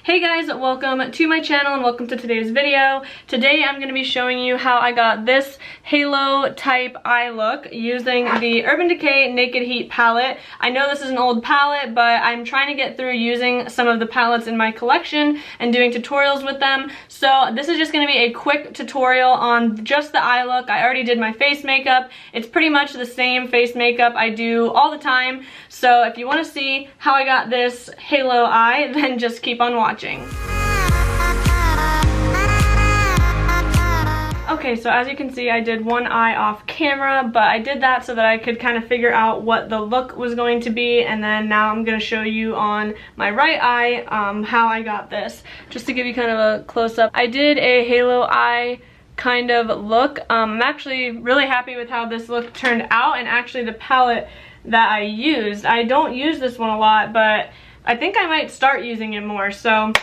Hey guys, welcome to my channel and welcome to today's video. Today I'm going to be showing you how I got this halo type eye look using the Urban Decay Naked Heat palette. I know this is an old palette, but I'm trying to get through using some of the palettes in my collection and doing tutorials with them. So this is just going to be a quick tutorial on just the eye look. I already did my face makeup. It's pretty much the same face makeup I do all the time. So if you want to see how I got this halo eye, then just keep on watching. Okay, so as you can see, I did one eye off camera, but I did that so that I could kind of figure out what the look was going to be, and then now I'm going to show you on my right eye how I got this. Just to give you kind of a close-up, I did a halo eye kind of look. I'm actually really happy with how this look turned out, and actually the palette that I used. I don't use this one a lot, but I think I might start using it more. So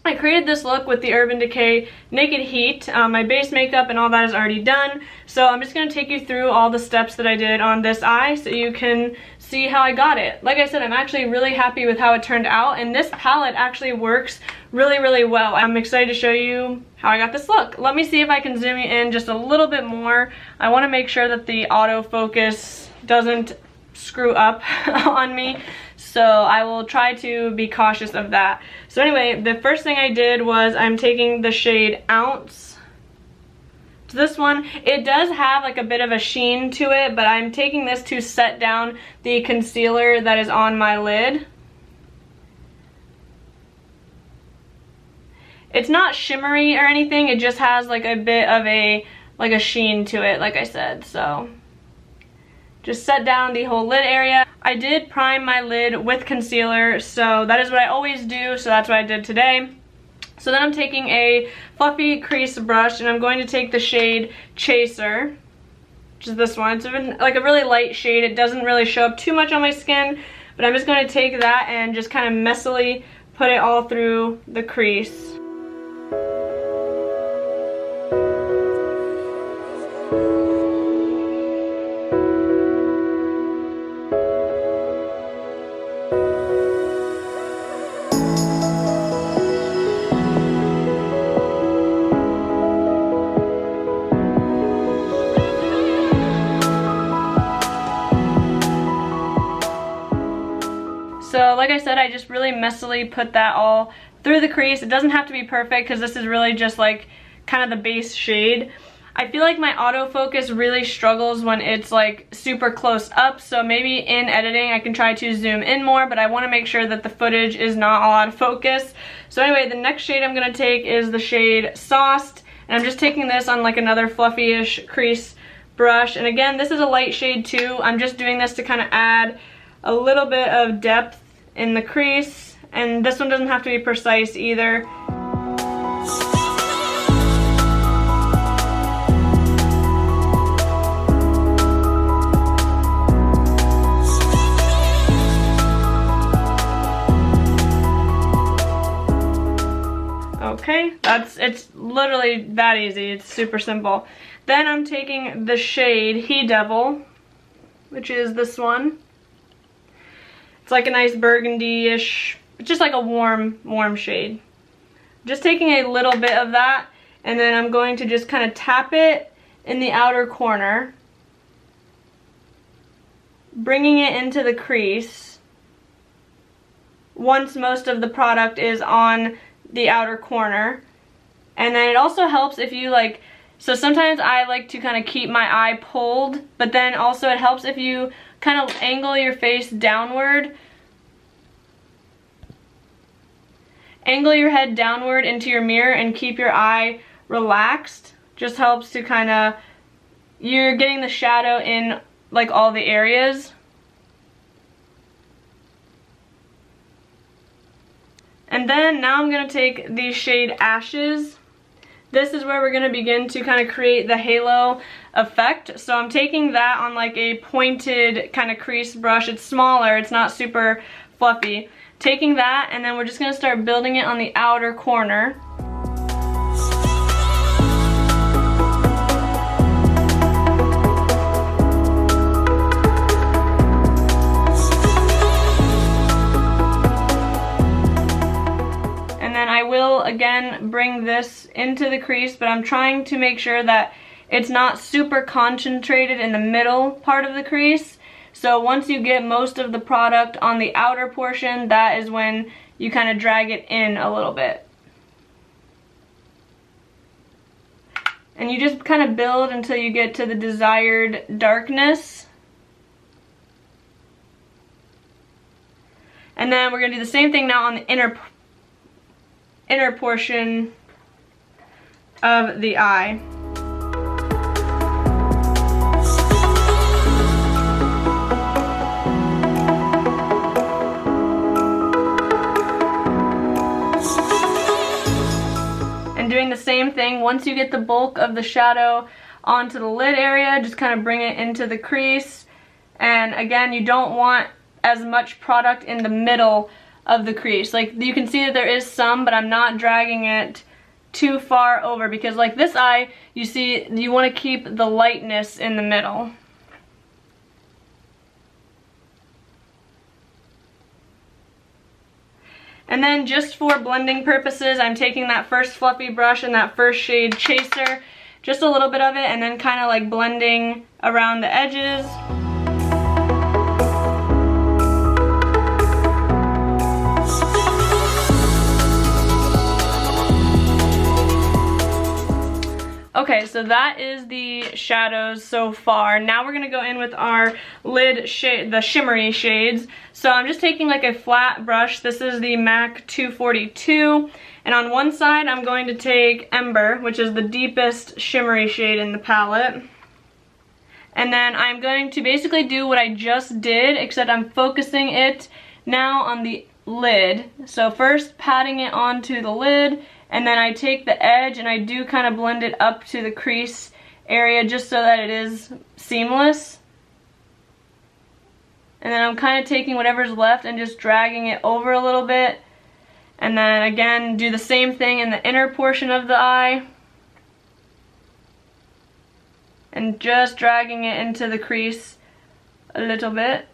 I created this look with the Urban Decay Naked Heat. My base makeup and all that is already done. So I'm just going to take you through all the steps that I did on this eye so you can see how I got it. Like I said, I'm actually really happy with how it turned out, and this palette actually works really well. I'm excited to show you how I got this look. Let me see if I can zoom you in just a little bit more. I want to make sure that the autofocus doesn't screw up on me, so I will try to be cautious of that. So anyway, the first thing I did was I'm taking the shade Ounce. So this one, it does have like a bit of a sheen to it, but I'm taking this to set down the concealer that is on my lid. It's not shimmery or anything, it just has like a bit of a sheen to it, like I said. So just set down the whole lid area. I did prime my lid with concealer, so that is what I always do, so that's what I did today. So then I'm taking a fluffy crease brush, and I'm going to take the shade Chaser, which is this one. It's like a really light shade. It doesn't really show up too much on my skin, but I'm just going to take that and just kind of messily put it all through the crease. So like I said, I just really messily put that all through the crease. It doesn't have to be perfect because this is really just like kind of the base shade. I feel like my autofocus really struggles when it's like super close up, so maybe in editing I can try to zoom in more, but I want to make sure that the footage is not all out of focus. So anyway, the next shade I'm going to take is the shade Sauced, and I'm just taking this on like another fluffy-ish crease brush. And again, this is a light shade too. I'm just doing this to kind of add a little bit of depth in the crease, and this one doesn't have to be precise either. Okay, it's literally that easy. It's super simple. Then I'm taking the shade He Devil, which is this one. It's like a nice burgundy-ish, just like a warm shade. Just taking a little bit of that, and then I'm going to just kind of tap it in the outer corner, bringing it into the crease once most of the product is on the outer corner. And then it also helps if you like, so sometimes I like to kind of keep my eye pulled, but then also it helps if you kind of angle your face downward. Angle your head downward into your mirror and keep your eye relaxed. Just helps to kind of, you're getting the shadow in like all the areas. And then now I'm going to take the shade Ashes. This is where we're going to begin to kind of create the halo effect. So I'm taking that on like a pointed kind of crease brush. It's smaller, it's not super fluffy. Taking that, and then we're just going to start building it on the outer corner. then I will again bring this into the crease, but I'm trying to make sure that it's not super concentrated in the middle part of the crease. So once you get most of the product on the outer portion, that is when you kind of drag it in a little bit. And you just kind of build until you get to the desired darkness. And then we're going to do the same thing now on the inner portion of the eye. And doing the same thing, once you get the bulk of the shadow onto the lid area, just kind of bring it into the crease. And again, you don't want as much product in the middle of the crease. Like you can see that there is some, but I'm not dragging it too far over, because like this eye, you see, you want to keep the lightness in the middle. And then just for blending purposes, I'm taking that first fluffy brush and that first shade Chaser, just a little bit of it, and then kind of like blending around the edges. Okay, so that is the shadows so far. Now we're gonna go in with our lid shade, the shimmery shades. So I'm just taking like a flat brush. This is the MAC 242. And on one side, I'm going to take Ember, which is the deepest shimmery shade in the palette. And then I'm going to basically do what I just did, except I'm focusing it now on the lid. So first patting it onto the lid, and then I take the edge and I do kind of blend it up to the crease area just so that it is seamless. And then I'm kind of taking whatever's left and just dragging it over a little bit. And then again, do the same thing in the inner portion of the eye. And just dragging it into the crease a little bit.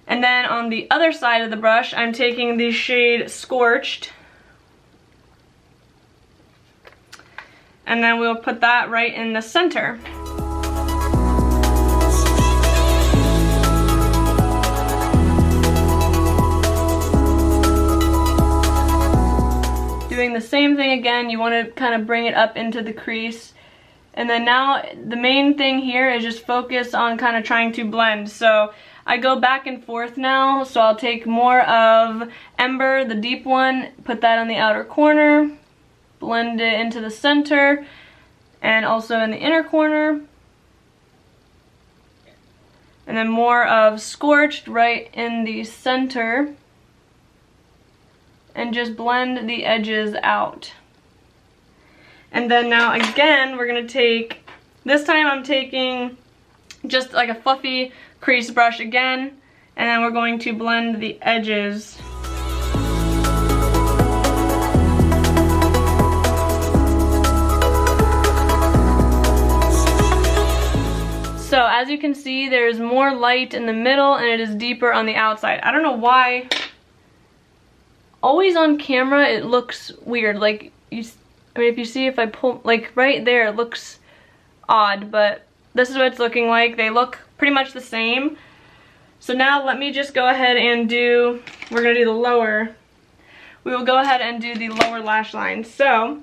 And then on the other side of the brush, I'm taking the shade Scorched. And then we'll put that right in the center. Doing the same thing again, you want to kind of bring it up into the crease. And then now the main thing here is just focus on kind of trying to blend. So I go back and forth now, so I'll take more of Ember, the deep one, put that on the outer corner, blend it into the center, and also in the inner corner. And then more of Scorched right in the center, and just blend the edges out. And then now again, we're gonna take, this time I'm taking just like a fluffy crease brush again, and then we're going to blend the edges. So as you can see, there's more light in the middle and it is deeper on the outside. I don't know why, always on camera it looks weird. Like, I mean, if you see, if I pull, like right there, it looks odd, but this is what it's looking like. They look pretty much the same. So now let me just go ahead and do, we're gonna do the lower. We will go ahead and do the lower lash line. So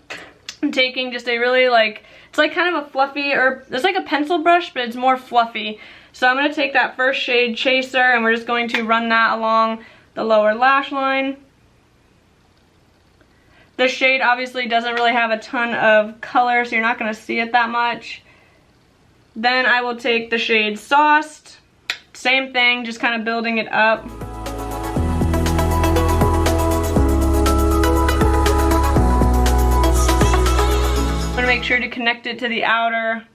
I'm taking just a really like, it's like kind of a fluffy, or it's like a pencil brush, but it's more fluffy. So I'm gonna take that first shade Chaser and we're just going to run that along the lower lash line. This shade obviously doesn't really have a ton of color, so you're not gonna see it that much. Then I will take the shade Sauced, same thing, just kind of building it up. I'm gonna make sure to connect it to the outer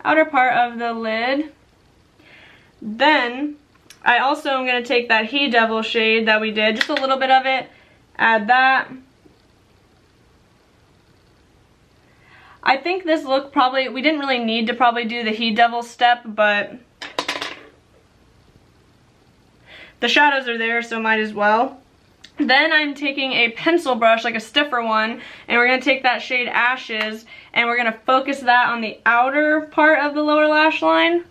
part of the lid. Then I also am gonna take that He Devil shade that we did, just a little bit of it, add that. I think this look probably, we didn't really need to probably do the He Devil step, but the shadows are there, so might as well. Then I'm taking a pencil brush, like a stiffer one, and we're going to take that shade Ashes, and we're going to focus that on the outer part of the lower lash line.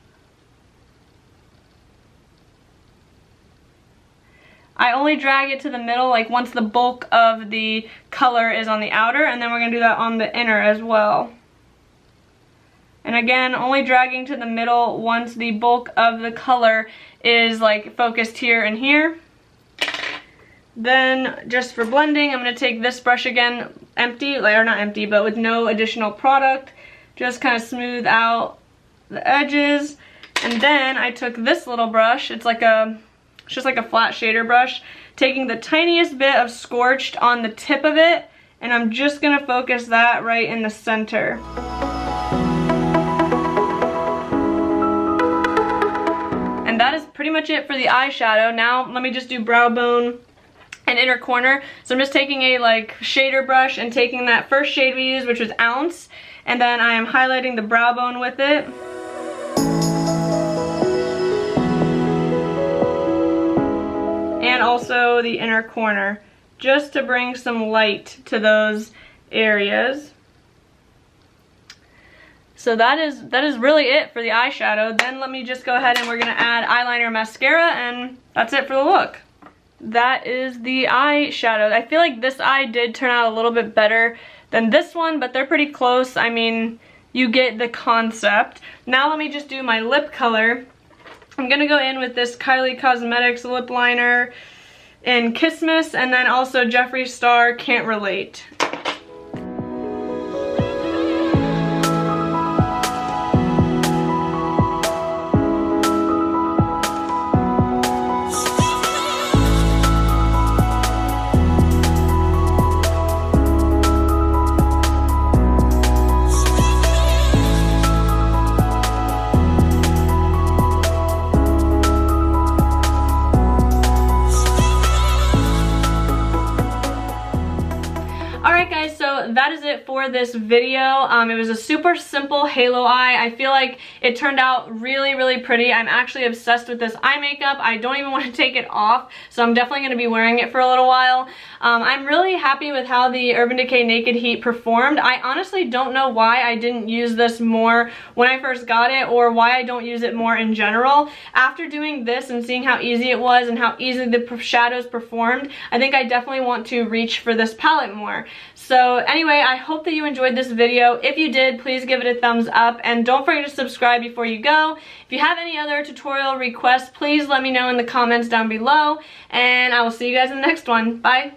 I only drag it to the middle, like once the bulk of the color is on the outer, and then we're going to do that on the inner as well. And again, only dragging to the middle once the bulk of the color is like focused here and here. Then just for blending, I'm going to take this brush again, empty, or not empty, but with no additional product. Just kind of smooth out the edges. And then I took this little brush, it's just like a flat shader brush, taking the tiniest bit of Scorched on the tip of it, and I'm just going to focus that right in the center. And that is pretty much it for the eyeshadow. Now let me just do brow bone and inner corner. So I'm just taking a like shader brush and taking that first shade we used, which was Ounce, and then I am highlighting the brow bone with it. And also the inner corner, just to bring some light to those areas. So that is really it for the eyeshadow. Then let me just go ahead and we're gonna add eyeliner, mascara, and that's it for the look. That is the eyeshadow. I feel like this eye did turn out a little bit better than this one, but they're pretty close. I mean, you get the concept. Now let me just do my lip color. I'm gonna go in with this Kylie Cosmetics lip liner in Christmas, and then also Jeffree Star Can't Relate. Alright guys, so that is it for this video. It was a super simple halo eye. I feel like it turned out really, really pretty. I'm actually obsessed with this eye makeup. I don't even want to take it off, so I'm definitely going to be wearing it for a little while. I'm really happy with how the Urban Decay Naked Heat performed. I honestly don't know why I didn't use this more when I first got it, or why I don't use it more in general. After doing this and seeing how easy it was and how easily the shadows performed, I think I definitely want to reach for this palette more. So anyway, I hope that you enjoyed this video. If you did, please give it a thumbs up, and don't forget to subscribe before you go. If you have any other tutorial requests, please let me know in the comments down below, and I will see you guys in the next one. Bye!